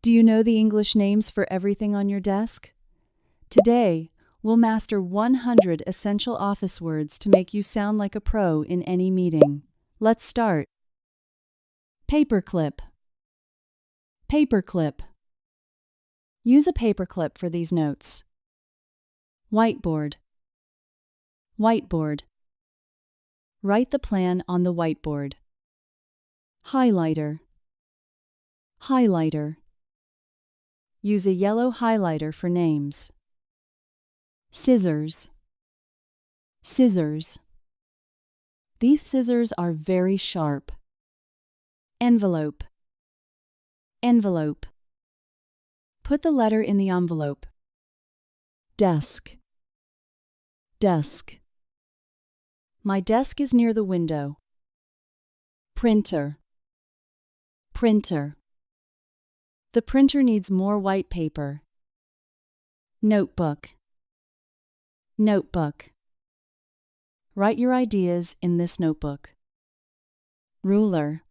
Do you know the English names for everything on your desk? Today, we'll master 100 essential office words to make you sound like a pro in any meeting. Let's start. Paperclip. Paperclip. Use a paperclip for these notes. Whiteboard. Whiteboard. Write the plan on the whiteboard. Highlighter. Highlighter. Use a yellow highlighter for names. Scissors. Scissors. These scissors are very sharp. Envelope. Envelope. Put the letter in the envelope. Desk. Desk. My desk is near the window. Printer. Printer. The printer needs more white paper. Notebook. Notebook. Write your ideas in this notebook. Ruler.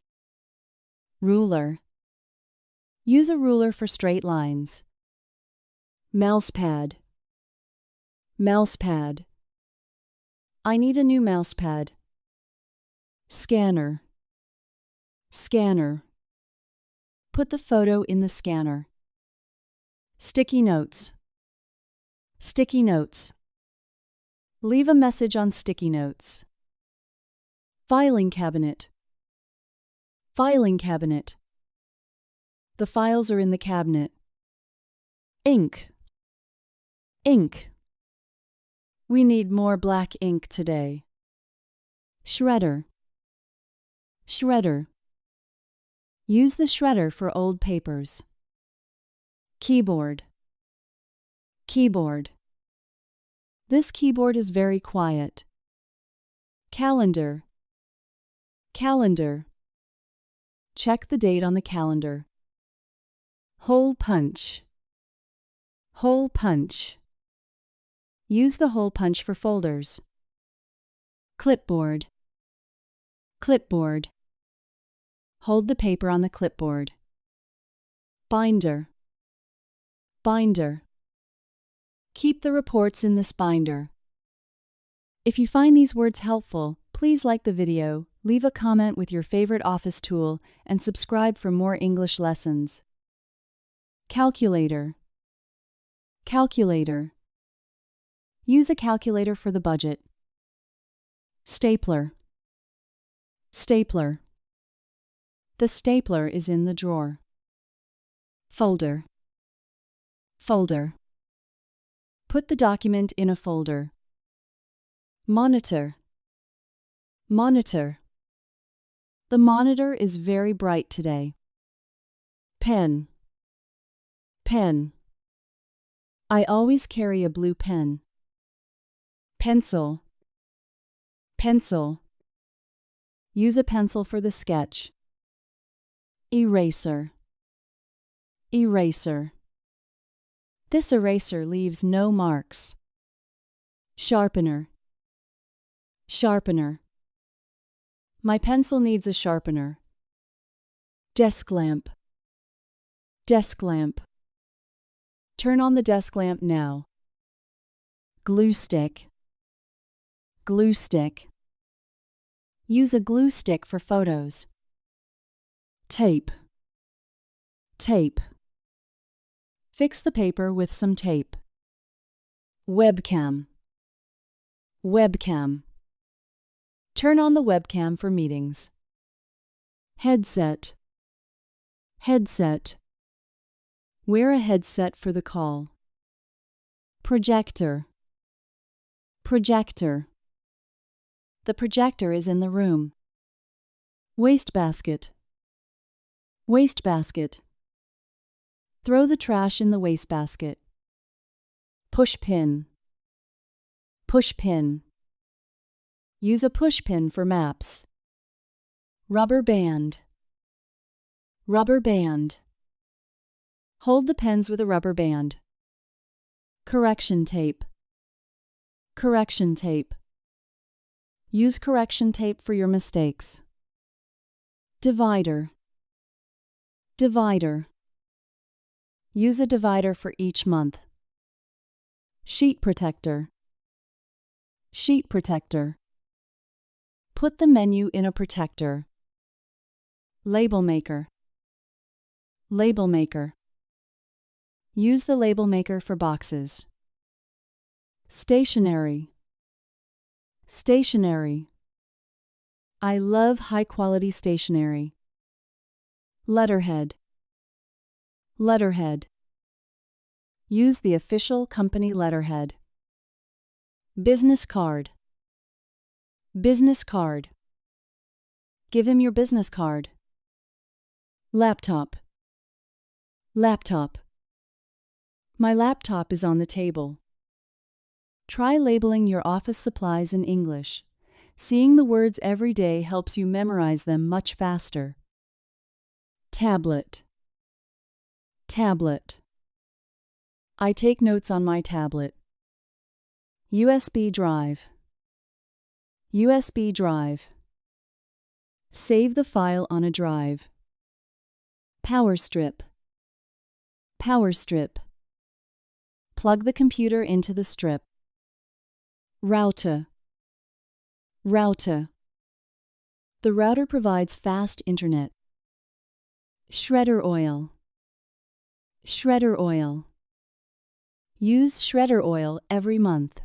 Ruler. Use a ruler for straight lines. Mousepad. Mousepad. I need a new mousepad. Scanner. Scanner. Put the photo in the scanner. Sticky notes. Sticky notes. Leave a message on sticky notes. Filing cabinet. Filing cabinet. The files are in the cabinet. Ink. Ink. We need more black ink today. Shredder. Shredder. Use the shredder for old papers. Keyboard. Keyboard. This keyboard is very quiet. Calendar. Calendar. Check the date on the calendar. Hole punch. Hole punch. Use the hole punch for folders. Clipboard. Clipboard. Hold the paper on the clipboard. Binder. Binder. Keep the reports in this binder. If you find these words helpful, please like the video, leave a comment with your favorite office tool, and subscribe for more English lessons. Calculator. Calculator. Use a calculator for the budget. Stapler. Stapler. The stapler is in the drawer. Folder. Folder. Put the document in a folder. Monitor. Monitor. The monitor is very bright today. Pen. Pen. I always carry a blue pen. Pencil. Pencil. Use a pencil for the sketch. Eraser. Eraser. This eraser leaves no marks. Sharpener. Sharpener. My pencil needs a sharpener. Desk lamp. Desk lamp. Turn on the desk lamp now. Glue stick. Glue stick. Use a glue stick for photos. Tape. Tape. Fix the paper with some tape. Webcam. Webcam. Turn on the webcam for meetings. Headset. Headset. Wear a headset for the call. Projector. Projector. The projector is in the room. Wastebasket. Wastebasket. Throw the trash in the wastebasket. Pushpin. Pushpin. Use a pushpin for maps. Rubber band. Rubber band. Hold the pens with a rubber band. Correction tape. Correction tape. Use correction tape for your mistakes. Divider. Divider. Use a divider for each month. Sheet protector. Sheet protector. Put the menu in a protector. Label maker. Label maker. Use the label maker for boxes. Stationery. Stationery. I love high-quality stationery. Letterhead. Letterhead. Use the official company letterhead. Business card. Business card. Give him your business card. Laptop. Laptop. My laptop is on the table. Try labeling your office supplies in English. Seeing the words every day helps you memorize them much faster. Tablet. Tablet. I take notes on my tablet. USB drive. USB drive. Save the file on a drive. Power strip. Power strip. Plug the computer into the strip. Router. Router. The router provides fast internet. Shredder oil. Shredder oil. Use shredder oil every month.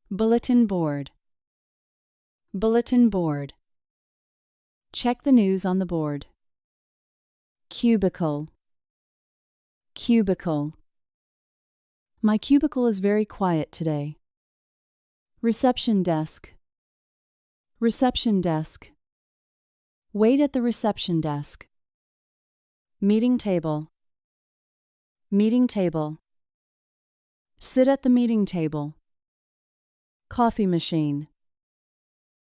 Bulletin board. Bulletin board. Check the news on the board. Cubicle. Cubicle. My cubicle is very quiet today. Reception desk. Reception desk. Wait at the reception desk. Meeting table. Meeting table. Sit at the meeting table. Coffee machine.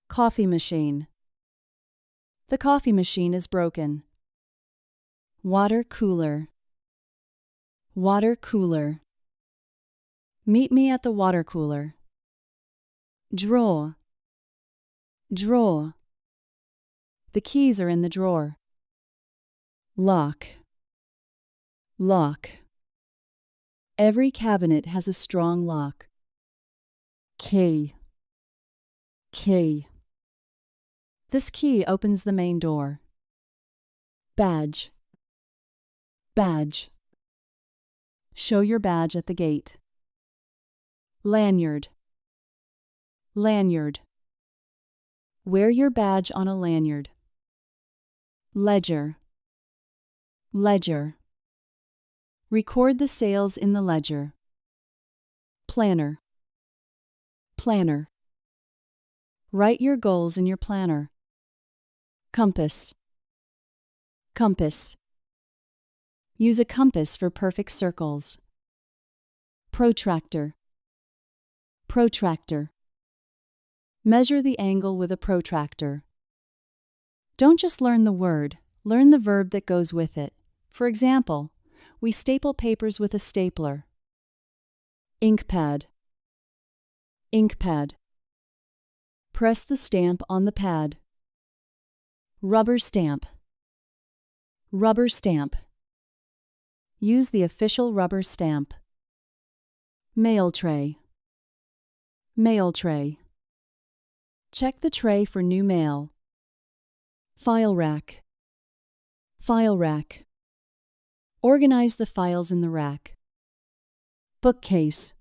Coffee machine. The coffee machine is broken. Water cooler. Water cooler. Meet me at the water cooler. Drawer. Drawer. The keys are in the drawer. Lock. Lock. Every cabinet has a strong lock. Key. Key. This key opens the main door. Badge. Badge. Show your badge at the gate. Lanyard. Lanyard. Wear your badge on a lanyard. Ledger. Ledger. Record the sales in the ledger. Planner. Planner. Write your goals in your planner. Compass. Compass. Use a compass for perfect circles. Protractor. Protractor. Measure the angle with a protractor. Don't just learn the word, learn the verb that goes with it. For example, we staple papers with a stapler. Ink pad. Ink pad. Press the stamp on the pad. Rubber stamp. Rubber stamp. Use the official rubber stamp. Mail tray. Mail tray. Check the tray for new mail. File rack. File rack. Organize the files in the rack. Bookcase.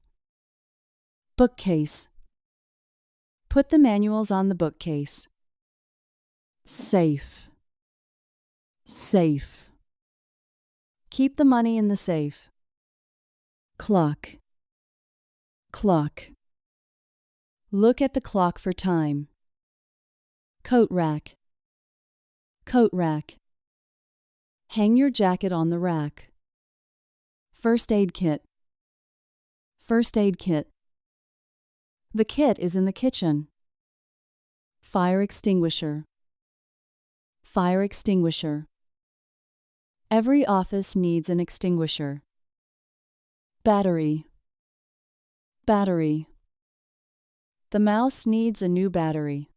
Bookcase. Put the manuals on the bookcase. Safe. Safe. Keep the money in the safe. Clock. Clock. Look at the clock for time. Coat rack. Coat rack. Hang your jacket on the rack. First aid kit. First aid kit. The kit is in the kitchen. Fire extinguisher. Fire extinguisher. Every office needs an extinguisher. Battery. Battery. The mouse needs a new battery.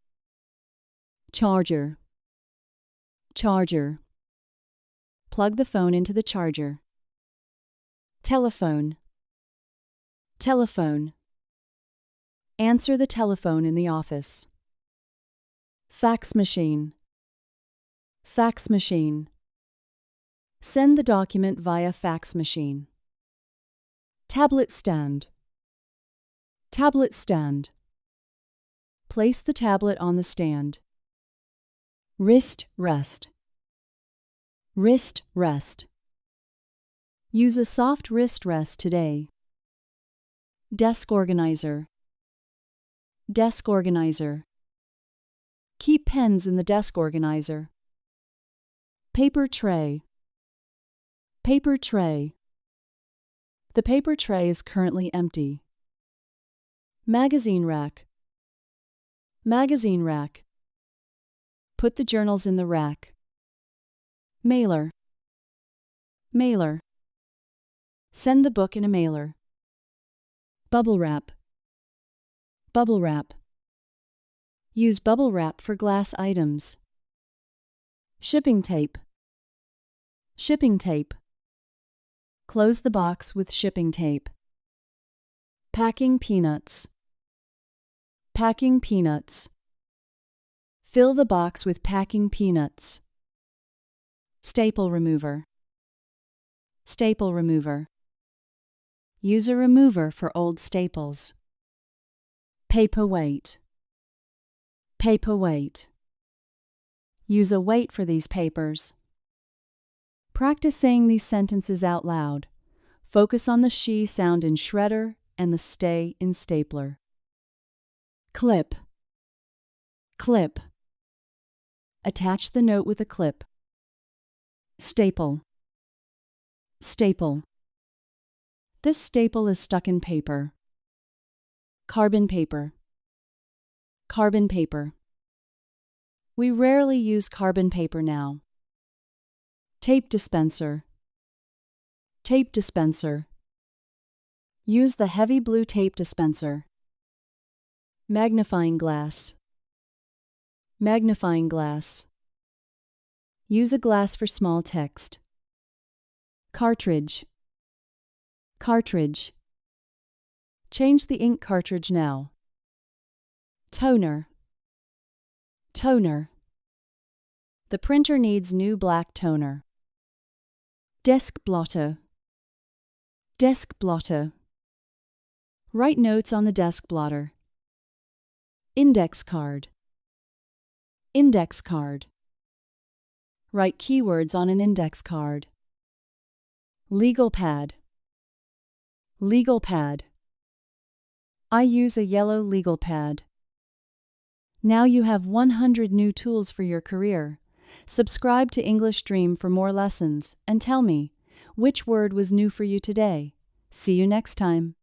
Charger. Charger. Plug the phone into the charger. Telephone. Telephone. Answer the telephone in the office. Fax machine. Fax machine. Send the document via fax machine. Tablet stand. Tablet stand. Place the tablet on the stand. Wrist rest. Wrist rest. Use a soft wrist rest today. Desk organizer. Desk organizer. Keep pens in the desk organizer. Paper tray. Paper tray. The paper tray is currently empty. Magazine rack. Magazine rack. Put the journals in the rack. Mailer. Mailer. Send the book in a mailer. Bubble wrap. Bubble wrap. Use bubble wrap for glass items. Shipping tape. Shipping tape. Close the box with shipping tape. Packing peanuts. Packing peanuts. Fill the box with packing peanuts. Staple remover. Staple remover. Use a remover for old staples. Paperweight. Paperweight. Use a weight for these papers. Practice saying these sentences out loud. Focus on the she sound in shredder and the stay in stapler. Clip. Clip. Attach the note with a clip. Staple. Staple. This staple is stuck in paper. Carbon paper. Carbon paper. We rarely use carbon paper now. Tape dispenser. Tape dispenser. Use the heavy blue tape dispenser. Magnifying glass. Magnifying glass. Use a glass for small text. Cartridge. Cartridge. Change the ink cartridge now. Toner. Toner. The printer needs new black toner. Desk blotter. Desk blotter. Write notes on the desk blotter. Index card. Index card. Write keywords on an index card. Legal pad. Legal pad. I use a yellow legal pad. Now you have 100 new tools for your career. Subscribe to English Dream for more lessons and tell me, which word was new for you today? See you next time.